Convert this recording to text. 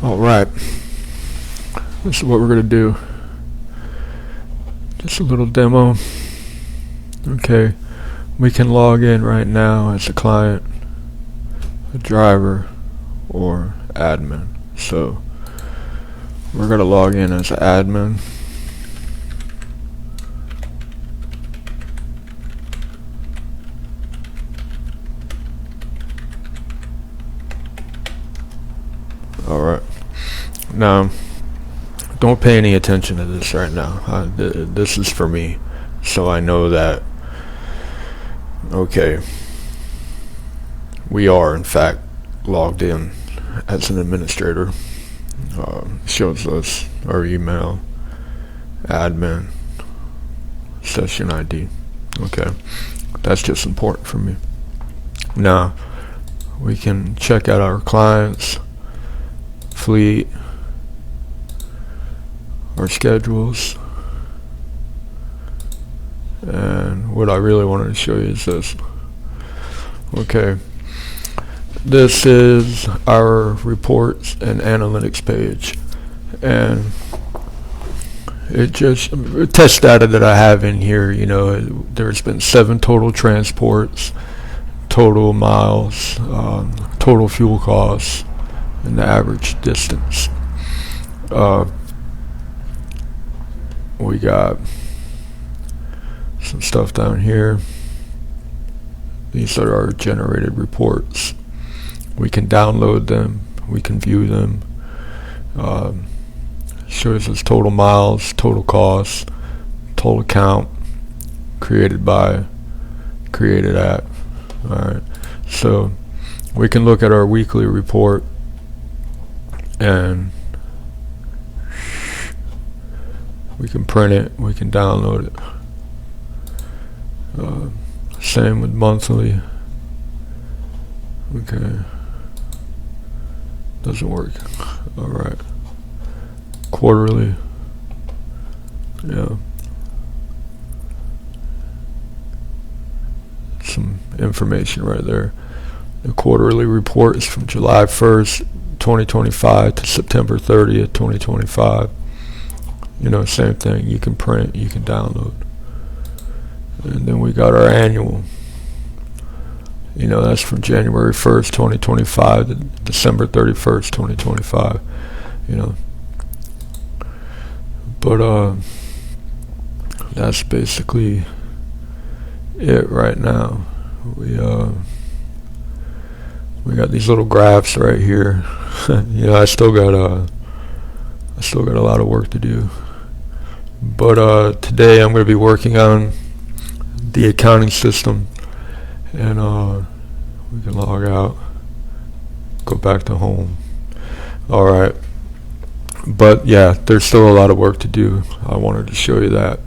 Alright, this is what we're going to do. Just a little demo. Okay, we can log in right now as a client, a driver, or admin. So we're going to log in as an admin. Alright, now don't pay any attention to this right now. This is for me, so I know that, okay, we are in fact logged in as an administrator. Shows us our email, admin, session ID. Okay, that's just important for me. Now we can check out our clients, fleet, our schedules, and what I really wanted to show you is this. Okay, this is our reports and analytics page, and it just test data that I have in here. You know, there's been 7 total transports, total miles, total fuel costs, and the average distance. We got some stuff down here. These are our generated reports. We can download them, we can view them. Shows us total miles, total costs, total count, created by, created at. Alright, so we can look at our weekly report and we can print it, we can download it. Same with monthly. Okay, doesn't work. Alright, quarterly. Yeah, some information right there. The quarterly report is from July 1st 2025 to September 30th 2025. You know, same thing. You can print, you can download. And then we got our annual. You know, that's from January 1st 2025 to December 31st 2025. You know, but that's basically it right now. We got these little graphs right here. You know, I still got a lot of work to do. But today I'm going to be working on the accounting system, and we can log out, go back to home. Alright, but yeah, there's still a lot of work to do. I wanted to show you that.